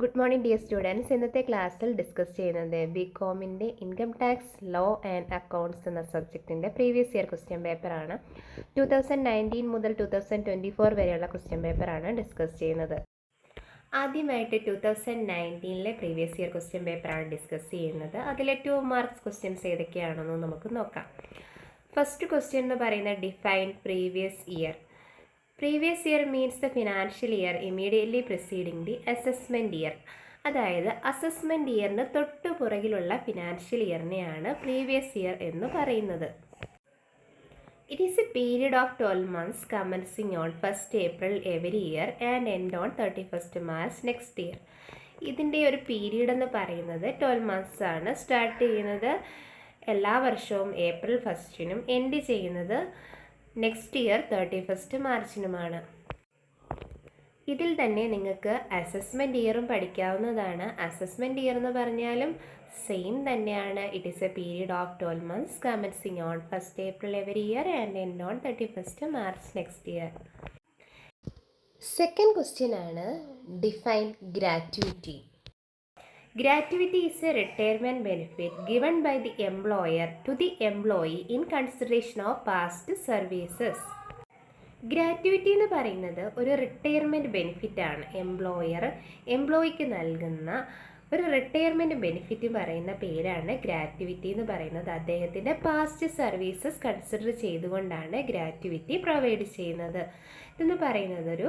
Good morning dear students. ഇന്നത്തെ ക്ലാസ്സിൽ discuss ചെയ്യുന്നത് ബികോമിൻ്റെ income tax law and accounts എന്ന സബ്ജക്റ്റിൻ്റെ പ്രീവിയസ് ഇയർ ക്വസ്റ്റ്യൻ പേപ്പറാണ്. 2019 മുതൽ 2024 വരെയുള്ള ക്വസ്റ്റ്യൻ പേപ്പറാണ് ഡിസ്കസ് ചെയ്യുന്നത്. ആദ്യമായിട്ട് 2019 പ്രീവിയസ് ഇയർ ക്വസ്റ്റ്യൻ പേപ്പറാണ് ഡിസ്കസ് ചെയ്യുന്നത്. അതിലെ 2 മാർക്സ് ക്വസ്റ്റ്യൻസ് ഏതൊക്കെയാണെന്ന് നമുക്ക് നോക്കാം. ഫസ്റ്റ് ക്വസ്റ്റ്യൻ എന്ന് പറയുന്നത് define previous year. Previous year means the financial year immediately preceding the assessment year. അതായത് അസസ്മെൻറ്റ് ഇയറിന് തൊട്ടു പുറകിലുള്ള ഫിനാൻഷ്യൽ ഇയറിനെയാണ് പ്രീവിയസ് ഇയർ എന്ന് പറയുന്നത്. It is a period of 12 months commencing on 1st April every year and end on 31st March next year. ഇതിൻ്റെ ഒരു period എന്ന് പറയുന്നത് 12 months ആണ്. സ്റ്റാർട്ട് ചെയ്യുന്നത് എല്ലാ വർഷവും April 1st എൻഡ് ചെയ്യുന്നത് നെക്സ്റ്റ് ഇയർ 31st March ഇതിൽ തന്നെ നിങ്ങൾക്ക് അസസ്മെൻറ്റ് ഇയറും പഠിക്കാവുന്നതാണ്. അസസ്മെൻറ്റ് ഇയർ എന്ന് പറഞ്ഞാലും സെയിം തന്നെയാണ്. It is a period of 12 months commencing on 1st April every year and end on 31st March next year. Second question ആണ് define gratuity. Gratuity is a retirement benefit given by the employer to the employee in consideration of past services. Gratuity എന്ന് പറയുന്നത് ഒരു retirement ബെനിഫിറ്റാണ്. എംപ്ലോയിക്ക് നൽകുന്ന ഒരു retirement benefit പറയുന്ന പേരാണ് gratuity എന്ന് പറയുന്നത്. അദ്ദേഹത്തിൻ്റെ പാസ്റ്റ് സർവീസസ് കൺസിഡർ ചെയ്തുകൊണ്ടാണ് ഗ്രാറ്റുവിറ്റി പ്രൊവൈഡ് ചെയ്യുന്നത്. ഇതെന്ന് പറയുന്നത് ഒരു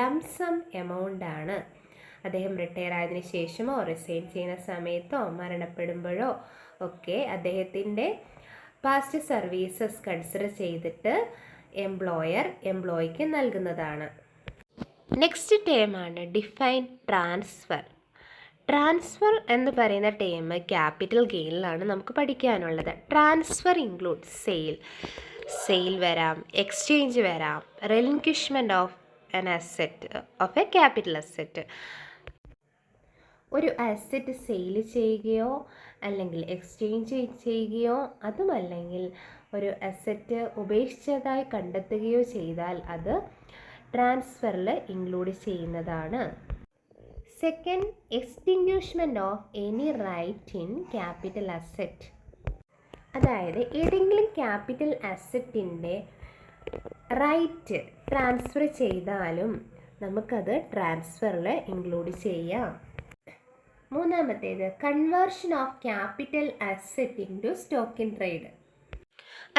ലംസം എമൗണ്ട് ആണ്. അദ്ദേഹം റിട്ടയർ ആയതിനു ശേഷമോ റിസൈൻ ചെയ്യുന്ന സമയത്തോ മരണപ്പെടുമ്പോഴോ ഒക്കെ അദ്ദേഹത്തിൻ്റെ പാസ്റ്റ് സർവീസസ് കൺസിഡർ ചെയ്തിട്ട് എംപ്ലോയിക്ക് നൽകുന്നതാണ്. നെക്സ്റ്റ് ടേമാണ് ഡിഫൈൻ ട്രാൻസ്ഫർ. ട്രാൻസ്ഫർ എന്ന് പറയുന്ന ടേം ക്യാപിറ്റൽ ഗെയിനിലാണ് നമുക്ക് പഠിക്കാനുള്ളത്. ട്രാൻസ്ഫർ ഇൻക്ലൂഡ് സെയിൽ വരാം, എക്സ്ചേഞ്ച് വരാം, relinquishment of an asset of a capital asset. ഒരു അസെറ്റ് സെയിൽ ചെയ്യുകയോ അല്ലെങ്കിൽ എക്സ്ചേഞ്ച് ചെയ്യുകയോ അതുമല്ലെങ്കിൽ ഒരു അസെറ്റ് ഉപേക്ഷിച്ചതായി കണ്ടെത്തുകയോ ചെയ്താൽ അത് ട്രാൻസ്ഫറിൽ ഇൻക്ലൂഡ് ചെയ്യുന്നതാണ്. Second, extinguishment of any right in capital asset. അതായത് ഏതെങ്കിലും ക്യാപിറ്റൽ അസെറ്റിൻ്റെ റൈറ്റ് ട്രാൻസ്ഫർ ചെയ്താലും നമുക്കത് ട്രാൻസ്ഫറിൽ ഇൻക്ലൂഡ് ചെയ്യാം. മൂന്നാമത്തേത് conversion of capital asset into stock in trade.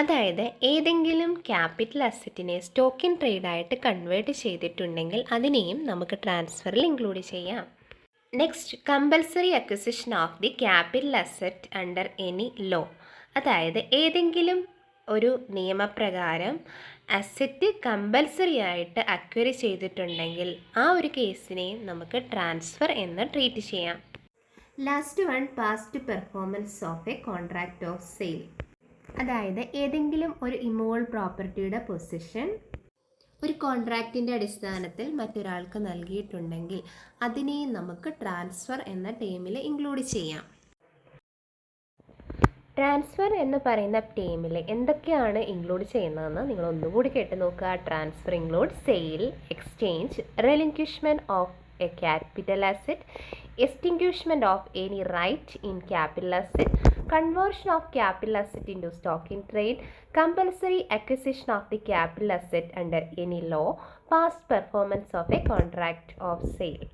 അതായത് ഏതെങ്കിലും ക്യാപിറ്റൽ അസെറ്റിനെ സ്റ്റോക്ക് ഇൻ ട്രേഡായിട്ട് കൺവേർട്ട് ചെയ്തിട്ടുണ്ടെങ്കിൽ അതിനെയും നമുക്ക് ട്രാൻസ്ഫറിൽ ഇൻക്ലൂഡ് ചെയ്യാം. Next, compulsory acquisition of the capital asset under any law. അതായത് ഏതെങ്കിലും ഒരു നിയമപ്രകാരം അസെറ്റ് കമ്പൽസറി ആയിട്ട് അക്വയർ ചെയ്തിട്ടുണ്ടെങ്കിൽ ആ ഒരു കേസിനെ നമുക്ക് ട്രാൻസ്ഫർ എന്ന് ട്രീറ്റ് ചെയ്യാം. Last one, past performance of A contract of sale. അതായത് ഏതെങ്കിലും ഒരു ഇമ്മൂവബിൾ പ്രോപ്പർട്ടിയുടെ പൊസിഷൻ ഒരു കോൺട്രാക്റ്റിൻ്റെ അടിസ്ഥാനത്തിൽ മറ്റൊരാൾക്ക് നൽകിയിട്ടുണ്ടെങ്കിൽ അതിനെ നമുക്ക് ട്രാൻസ്ഫർ എന്ന ടേമിൽ ഇൻക്ലൂഡ് ചെയ്യാം. ട്രാൻസ്ഫർ എന്ന് പറയുന്ന ടേമിൽ എന്തൊക്കെയാണ് ഇൻക്ലൂഡ് ചെയ്യുന്നതെന്ന് നിങ്ങൾ ഒന്നുകൂടി കേട്ട് നോക്കുക. Transfer include sale, exchange, relinquishment of a capital asset, extinguishment of any right in capital asset, conversion of capital asset into stock in trade, compulsory acquisition of the capital asset under any law, past performance of a contract of sale.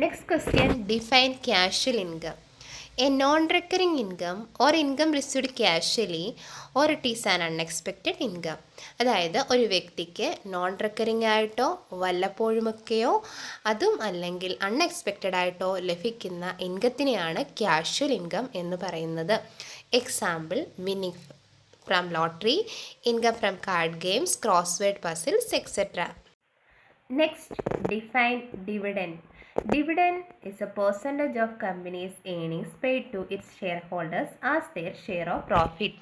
Next question, define casual income. A non-recurring income or income received casually or it is an unexpected income. അതായത് ഒരു വ്യക്തിക്ക് non recurring ആയിട്ടോ വല്ലപ്പോഴുമൊക്കെയോ അതും അല്ലെങ്കിൽ unexpected ആയിട്ടോ ലഭിക്കുന്ന ഇൻകത്തിനെയാണ് casual income എന്ന് പറയുന്നത്. Example, winning from lottery, income from card games, crossword puzzles etcetera. Next, define dividend. Dividend is a percentage of company's earnings paid to its shareholders as their share of profit.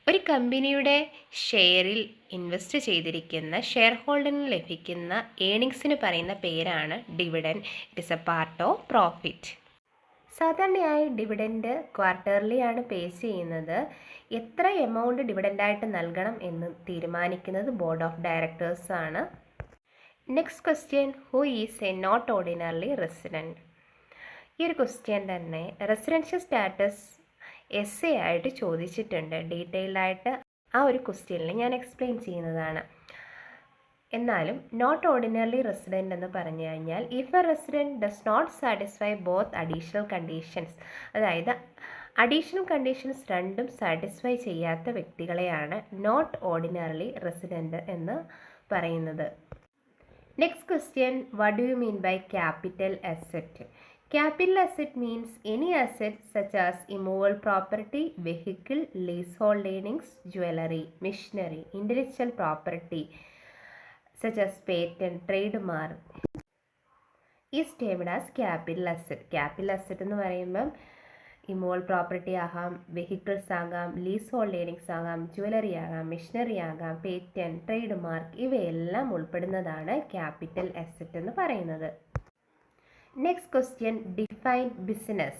ഒരു കമ്പനിയുടെ ഷെയറിൽ invest ചെയ്തിരിക്കുന്ന share ഹോൾഡറിന് ലഭിക്കുന്ന ഏണിങ്സിന് പറയുന്ന പേരാണ് dividend. It is a part of profit. സാധാരണയായി dividend quarterly ആണ് pay ചെയ്യുന്നത്. എത്ര എമൗണ്ട് ഡിവിഡൻഡായിട്ട് നൽകണം എന്ന് തീരുമാനിക്കുന്നത് ബോർഡ് ഓഫ് ഡയറക്ടേഴ്സ് ആണ്. Next question, who is a not ordinary resident? ഈ ഒരു ക്വസ്റ്റ്യൻ തന്നെ റെസിഡൻഷ്യൽ സ്റ്റാറ്റസ് എസ് ആയിട്ട് ചോദിച്ചിട്ടുണ്ട്. ഡീറ്റെയിൽഡ് ആയിട്ട് ആ ഒരു ക്വസ്റ്റ്യനിൽ ഞാൻ എക്സ്പ്ലെയിൻ ചെയ്യുന്നതാണ്. എന്നാലും നോട്ട് ഓർഡിനറി റെസിഡൻറ്റ് എന്ന് പറഞ്ഞു കഴിഞ്ഞാൽ if a resident does not satisfy both additional conditions, അതായത് അഡീഷണൽ കണ്ടീഷൻസ് രണ്ടും സാറ്റിസ്ഫൈ ചെയ്യാത്ത വ്യക്തികളെയാണ് നോട്ട് ഓർഡിനറി റെസിഡൻറ്റ് എന്ന് പറയുന്നത്. Next question, what do you mean by capital asset? Capital asset means any asset such as immovable property, vehicle, leasehold earnings, jewelry, machinery, intellectual property such as patent, trademark is termed as capital asset. Capital asset എന്ന് പറയുമ്പം ഇമ്മൂവൽ property ആകാം, vehicles ആകാം, lease hold earnings ആകാം, jewellery ആകാം, machinery ആകാം, patent, trade mark ഇവയെല്ലാം ഉൾപ്പെടുന്നതാണ് capital asset എന്ന് പറയുന്നത്. Next question, define business.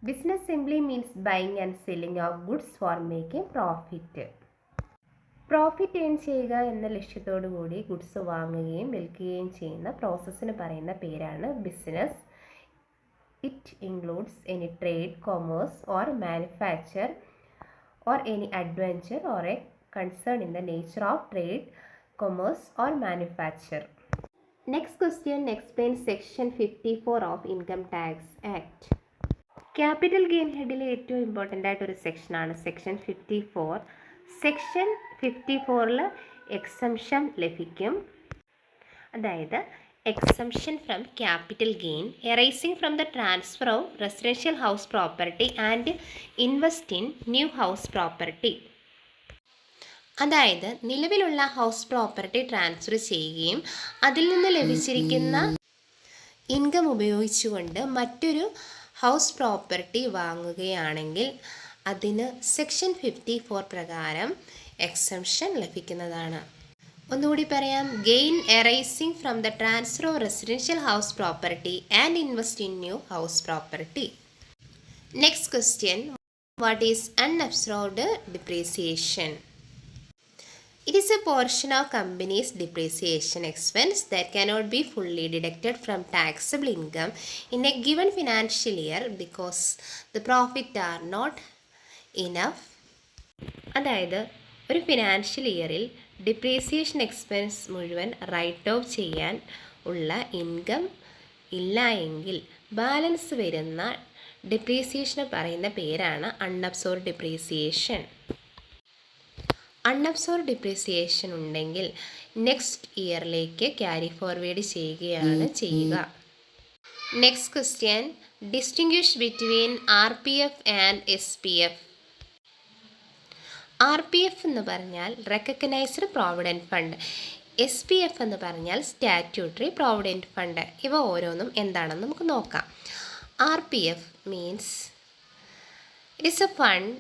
Business simply means buying and selling of goods for making profit. Profit earn ചെയ്യുക എന്ന ലക്ഷ്യത്തോടു കൂടി ഗുഡ്സ് വാങ്ങുകയും വിൽക്കുകയും ചെയ്യുന്ന പ്രോസസ്സിന് പറയുന്ന പേരാണ് business. It includes any trade, commerce or manufacture or any adventure or a concern in the nature of trade, commerce or manufacture. Next question, explain section 54 of income tax act. Capital gain ഹെഡിലെ ഏറ്റവും important ആയിട്ടൊരു സെക്ഷനാണ് section 54. Section 54ൽ exemption ലഭിക്കും. അതായത് exemption from capital gain arising from the transfer of residential house property and invest in new house property. അതായത് നിലവിലുള്ള house property transfer ചെയ്യുകയും അതിൽ നിന്ന് ലഭിച്ചിരിക്കുന്ന ഇൻകം ഉപയോഗിച്ചുകൊണ്ട് മറ്റൊരു ഹൗസ് പ്രോപ്പർട്ടി വാങ്ങുകയാണെങ്കിൽ അതിന് സെക്ഷൻ 54 പ്രകാരം എക്സംഷൻ ലഭിക്കുന്നതാണ്. ഒന്നുകൂടി പറയാം, gain arising from the transfer of residential house property and invest in new house property. Next question, what is unabsorbed depreciation? It is a portion of company's depreciation expense that cannot be fully deducted from taxable income in a given financial year because the profit are not enough. അതായത് ഒരു financial ഇയറിൽ depreciation expense മുഴുവൻ right of ചെയ്യാൻ ഉള്ള income ഇല്ല എങ്കിൽ balance വരുന്ന ഡിപ്രീസിയേഷന് പറയുന്ന പേരാണ് അൺഅബ്സോർബ്ഡ് ഡിപ്രീസിയേഷൻ. അൺഅബ്സോർബ്ഡ് ഡിപ്രീസിയേഷൻ ഉണ്ടെങ്കിൽ നെക്സ്റ്റ് ഇയറിലേക്ക് ക്യാരി ഫോർവേഡ് ചെയ്യുകയാണ് ചെയ്യുക. Next question, distinguish between RPF and SPF. RPF എന്ന് പറഞ്ഞാൽ റെക്കഗ്നൈസ്ഡ് പ്രോവിഡൻറ്റ് ഫണ്ട്, SPF എന്ന് പറഞ്ഞാൽ സ്റ്റാറ്റ്യൂട്ടറി പ്രോവിഡൻറ്റ് ഫണ്ട്. ഇവ ഓരോന്നും എന്താണെന്ന് നമുക്ക് നോക്കാം. RPF means it is a fund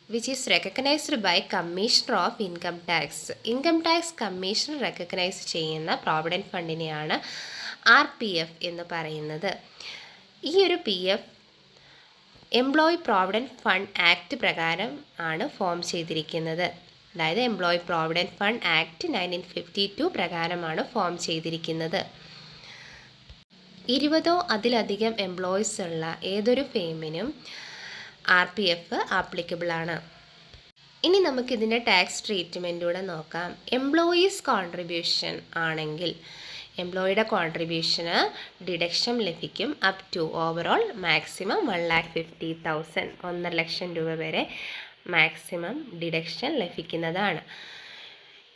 which is recognized by Commissioner of Income Tax. Income tax commissioner recognise ചെയ്യുന്ന പ്രോവിഡൻറ്റ് ഫണ്ടിനെയാണ് RPF എന്ന് പറയുന്നത്. ഈ ഒരു PF employee provident fund act പ്രകാരം ആണ് ഫോം ചെയ്തിരിക്കുന്നത്. അതായത് എംപ്ലോയി പ്രോവിഡൻറ്റ് ഫണ്ട് ആക്ട് 1952 പ്രകാരമാണ് ഫോം ചെയ്തിരിക്കുന്നത്. 20 അതിലധികം എംപ്ലോയീസ് ഉള്ള ഏതൊരു ഫേമിനും RPF ആപ്ലിക്കബിൾ ആണ്. ഇനി നമുക്കിതിൻ്റെ ടാക്സ് ട്രീറ്റ്മെൻറ്റൂടെ നോക്കാം. എംപ്ലോയീസ് കോൺട്രിബ്യൂഷൻ ആണെങ്കിൽ എംപ്ലോയിയുടെ കോൺട്രിബ്യൂഷന് ഡിഡക്ഷൻ ലഭിക്കും അപ് ടു ഓവറോൾ മാക്സിമം 1,50,000, 1.5 ലക്ഷം രൂപ വരെ മാക്സിമം ഡിഡക്ഷൻ ലഭിക്കുന്നതാണ്.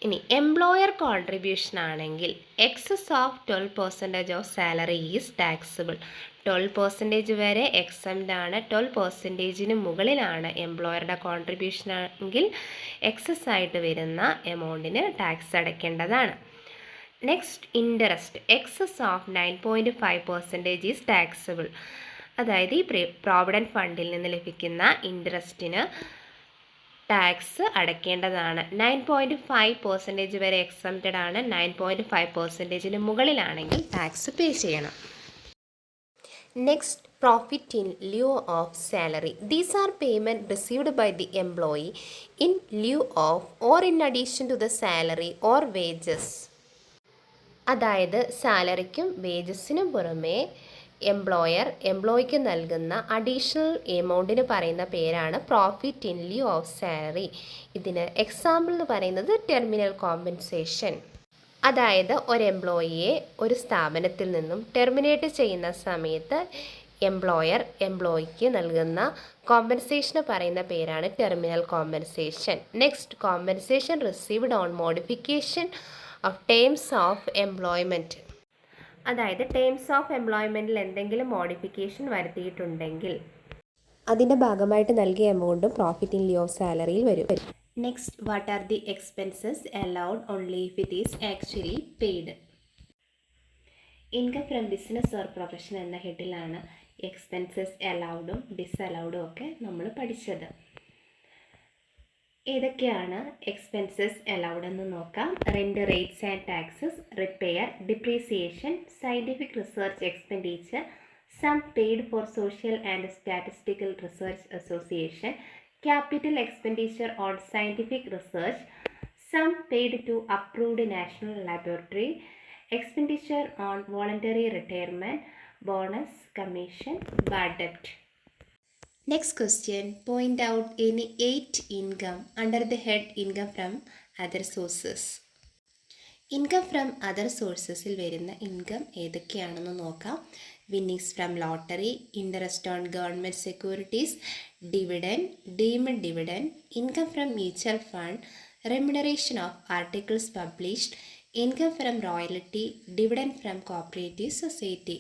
ഇനി എംപ്ലോയർ കോൺട്രിബ്യൂഷൻ ആണെങ്കിൽ excess of 12% of salary is taxable. 12% വരെ എക്സംപ്റ്റ് ആണ്. 12%-ന് മുകളിലാണ് എംപ്ലോയറുടെ കോൺട്രിബ്യൂഷൻ എങ്കിൽ എക്സസ് ആയിട്ട് വരുന്ന എമൗണ്ടിന് ടാക്സ് അടയ്ക്കേണ്ടതാണ്. Next, interest excess of 9.5% is taxable. അതായത് ഈ പ്രോവിഡൻറ്റ് ഫണ്ടിൽ നിന്ന് ലഭിക്കുന്ന ഇൻട്രസ്റ്റിന് ടാക്സ് അടയ്ക്കേണ്ടതാണ്. 9.5% വരെ എക്സംപ്റ്റഡ് ആണ്. 9.5%-ന് മുകളിലാണെങ്കിൽ ടാക്സ് പേ ചെയ്യണം. Next, profit in lieu of salary. These are payment received by the employee in lieu of or in addition to the salary or wages. അതായത് സാലറിക്കും വേജസിനും പുറമേ എംപ്ലോയിക്ക് നൽകുന്ന അഡീഷണൽ എമൗണ്ടിന് പറയുന്ന പേരാണ് പ്രോഫിറ്റ് ഇൻ ലിeu ഓഫ് സാലറി. ഇതിന് example എന്ന് പറയുന്നത് ടെർമിനൽ കോമ്പൻസേഷൻ. അതായത് ഒരു എംപ്ലോയിയെ ഒരു സ്ഥാപനത്തിൽ നിന്നും ടെർമിനേറ്റ് ചെയ്യുന്ന സമയത്ത് എംപ്ലോയിക്ക് നൽകുന്ന കോമ്പൻസേഷന് പറയുന്ന പേരാണ് terminal compensation. Next, compensation received on modification of terms of employment. അതായത് ടേംസ് ഓഫ് എംപ്ലോയ്മെൻറ്റിൽ എന്തെങ്കിലും മോഡിഫിക്കേഷൻ വരുത്തിയിട്ടുണ്ടെങ്കിൽ അതിൻ്റെ ഭാഗമായിട്ട് നൽകിയ എമൗണ്ടും പ്രോഫിറ്റ് ഇൻ ലിeu ഓഫ് സാലറിയിൽ വരും. Next, what are the expenses allowed only if it is actually paid. Income from business or profession എന്ന ഹെഡിലാണ് expenses അലൗഡും ഡിസലൗഡും ഒക്കെ നമ്മൾ പഠിച്ചത്. ഏതൊക്കെയാണ് എക്സ്പെൻസസ് അലൗഡ് എന്ന് നോക്കാം. Rent, rates and taxes, repair, depreciation, scientific research expenditure, some paid for social and statistical research association, capital expenditure on scientific research, some paid to approved national laboratory, expenditure on voluntary retirement, bonus, commission, bad debt. Next question, point out any 8 income under the head income from other sources. Income from other സോഴ്സസിൽ വരുന്ന income ഏതൊക്കെയാണെന്ന് നോക്കാം. Winnings from lottery, interest on government securities, dividend, deemed dividend, income from mutual fund, remuneration of articles published, income from royalty, dividend from cooperative society.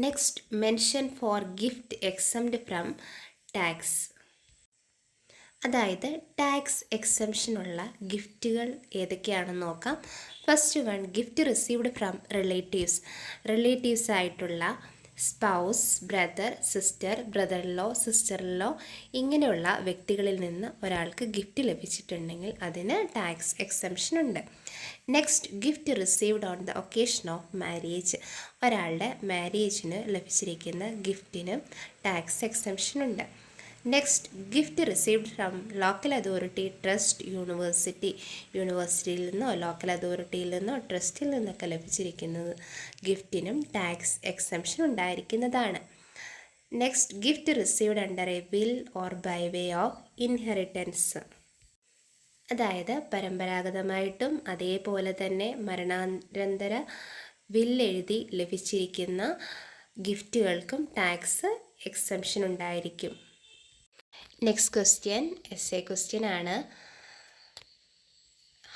Next, mention four gift exempt from tax. അതായത് tax എക്സംഷനുള്ള ഗിഫ്റ്റുകൾ ഏതൊക്കെയാണെന്ന് നോക്കാം. First one, gift received from relatives ആയിട്ടുള്ള spouse, brother, sister, brother in law, sister in law ഇങ്ങനെയുള്ള വ്യക്തികളിൽ നിന്ന് ഒരാൾക്ക് ഗിഫ്റ്റ് ലഭിച്ചിട്ടുണ്ടെങ്കിൽ അതിന് ടാക്സ് എക്സംഷൻ ഉണ്ട്. Next, gift received on the occasion of marriage. ഒരാളുടെ മാരേജിന് ലഭിച്ചിരിക്കുന്ന ഗിഫ്റ്റിന് ടാക്സ് എക്സംഷൻ ഉണ്ട്. Next, gift received from local authority, trust, യൂണിവേഴ്സിറ്റിയിൽ നിന്നോ ലോക്കൽ അതോറിറ്റിയിൽ നിന്നോ ട്രസ്റ്റിൽ നിന്നൊക്കെ ലഭിച്ചിരിക്കുന്നത് ഗിഫ്റ്റിനും ടാക്സ് എക്സംഷൻ ഉണ്ടായിരിക്കുന്നതാണ്. Next, gift received under a will or by way of inheritance. അതായത് പരമ്പരാഗതമായിട്ടും അതേപോലെ തന്നെ മരണാനന്തര വില്ലെഴുതി ലഭിച്ചിരിക്കുന്ന ഗിഫ്റ്റുകൾക്കും ടാക്സ് എക്സംഷൻ ഉണ്ടായിരിക്കും. നെക്സ്റ്റ് ക്വസ്റ്റ്യൻ എസ്സേ ക്വസ്റ്റ്യൻ ആണ്.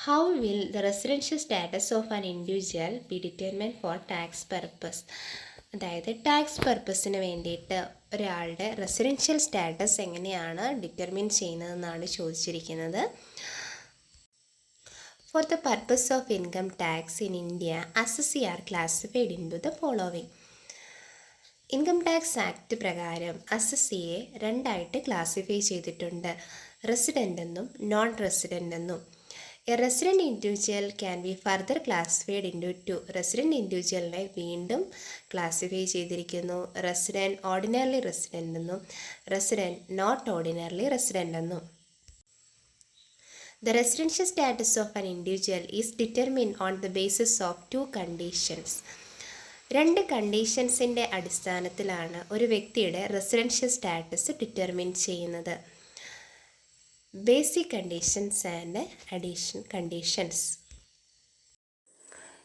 How will the residential status of an individual be determined for tax purpose. അതായത് ടാക്സ് പർപ്പസിന് വേണ്ടിയിട്ട് ഒരാളുടെ റെസിഡൻഷ്യൽ സ്റ്റാറ്റസ് എങ്ങനെയാണ് ഡിറ്റർമിൻ ചെയ്യുന്നതെന്നാണ് ചോദിച്ചിരിക്കുന്നത്. For the purpose of income tax in India assessee are classified into the following. Income tax act പ്രകാരം അസസിയെ രണ്ടായിട്ട് ക്ലാസിഫൈ ചെയ്തിട്ടുണ്ട്, റെസിഡൻ്റ് എന്നും നോൺ റെസിഡൻ്റ് എന്നും. A resident individual can be further classified into two. Resident ഇൻഡിവിജ്വലിനെ വീണ്ടും classify ചെയ്തിരിക്കുന്നു, resident ordinary resident എന്നും റെസിഡൻറ്റ് നോട്ട് ഓർഡിനറി റെസിഡൻ്റ് എന്നും. The residential status of an individual is determined on the basis of two conditions. രണ്ട് കണ്ടീഷൻസിൻ്റെ അടിസ്ഥാനത്തിലാണ് ഒരു വ്യക്തിയുടെ residential status determine ചെയ്യുന്നത്. Basic conditions and addition conditions.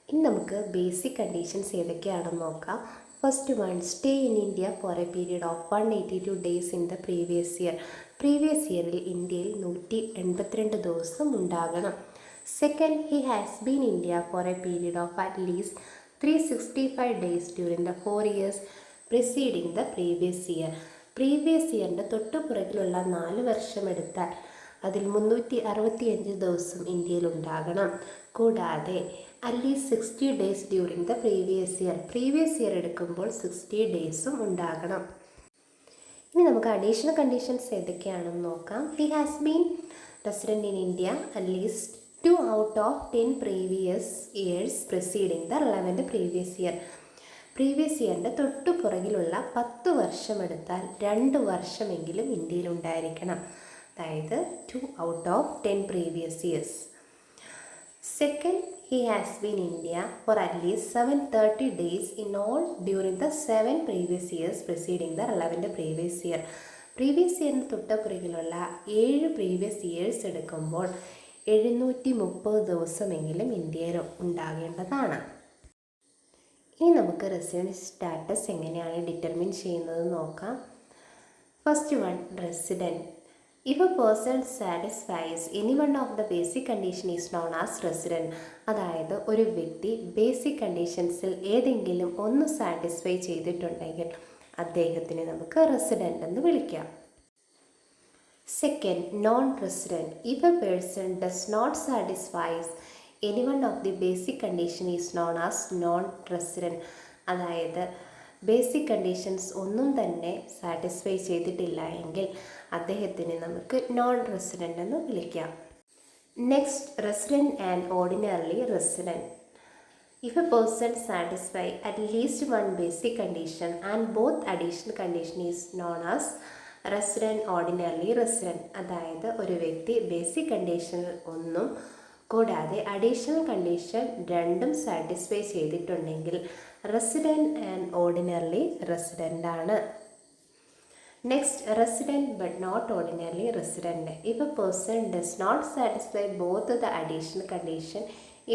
ഇനി നമുക്ക് ബേസിക് കണ്ടീഷൻസ് ഏതൊക്കെയാണെന്ന് നോക്കാം. First one, stay in India for a period of 182 days in the previous year. Previous ഇയറിൽ ഇന്ത്യയിൽ 182 ദിവസം ഉണ്ടാകണം. Second, he has been India for a period of at least 365 days during the 4 years preceding the previous year. Previous ഇയറിൻ്റെ തൊട്ടുപുറകിലുള്ള 4 വർഷം എടുത്താൽ അതിൽ 365 ദിവസം ഇന്ത്യയിൽ ഉണ്ടാകണം. കൂടാതെ at least 60 days during the previous year എടുക്കുമ്പോൾ 60 daysഉം ഉണ്ടാകണം. ഇനി നമുക്ക് അഡീഷണൽ കണ്ടീഷൻസ് ഏതൊക്കെയാണെന്ന് നോക്കാം. He has been resident in India at least 2 out of 10 previous years preceding the relevant previous year. Previous ഇയറിൻ്റെ തൊട്ടു പുറകിലുള്ള 10 വർഷം എടുത്താൽ 2 വർഷമെങ്കിലും ഇന്ത്യയിൽ ഉണ്ടായിരിക്കണം. അതായത് 2 out of 10 previous years. Second, he has been in India for at least 730 days in all during the 7 previous years preceding the relevant previous year. Previous ഇയറിന് തൊട്ടപ്പുറകിലുള്ള 7 പ്രീവിയസ് ഇയേഴ്സ് എടുക്കുമ്പോൾ 730 ദിവസമെങ്കിലും ഇന്ത്യയിൽ ഉണ്ടാകേണ്ടതാണ്. ഇനി നമുക്ക് റെസിഡൻസ് സ്റ്റാറ്റസ് എങ്ങനെയാണ് ഡിറ്റർമിൻ ചെയ്യുന്നത് നോക്കാം. First one, resident. If a person satisfies any one of the basic condition is known as resident. അതായത് ഒരു വ്യക്തി ബേസിക് കണ്ടീഷൻസിൽ ഏതെങ്കിലും ഒന്ന് സാറ്റിസ്ഫൈ ചെയ്തിട്ടുണ്ടെങ്കിൽ അദ്ദേഹത്തിനെ നമുക്ക് റെസിഡൻ്റ് എന്ന് വിളിക്കാം. Second, non resident. If a person does not satisfies any one of the basic condition is known as non resident. അതായത് ബേസിക് കണ്ടീഷൻസ് ഒന്നും തന്നെ സാറ്റിസ്ഫൈ ചെയ്തിട്ടില്ല എങ്കിൽ അദ്ദേഹത്തിനെ നമുക്ക് നോൺ റെസിഡൻ്റ് എന്ന് വിളിക്കാം. Next, resident and ordinary resident. If a person satisfy at least one basic condition and both additional condition is known as resident ordinary resident. അതായത് ഒരു വ്യക്തി ബേസിക് കണ്ടീഷൻ ഒന്നും കൂടാതെ അഡീഷണൽ കണ്ടീഷൻ രണ്ടും സാറ്റിസ്ഫൈ ചെയ്തിട്ടുണ്ടെങ്കിൽ resident and ordinary resident ആണ്. Next, resident but not ordinary resident. If a person does not satisfy both the additional condition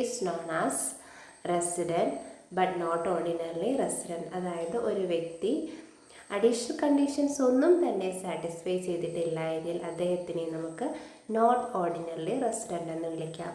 is known as resident but not ordinary resident. അതായത് ഒരു വ്യക്തി additional conditions ഒന്നും തന്നെ satisfy ചെയ്തിട്ടില്ല എങ്കിൽ അദ്ദേഹത്തിനെ നമുക്ക് നോട്ട് ഓർഡിനറി റെസിഡൻ്റ് എന്ന് വിളിക്കാം.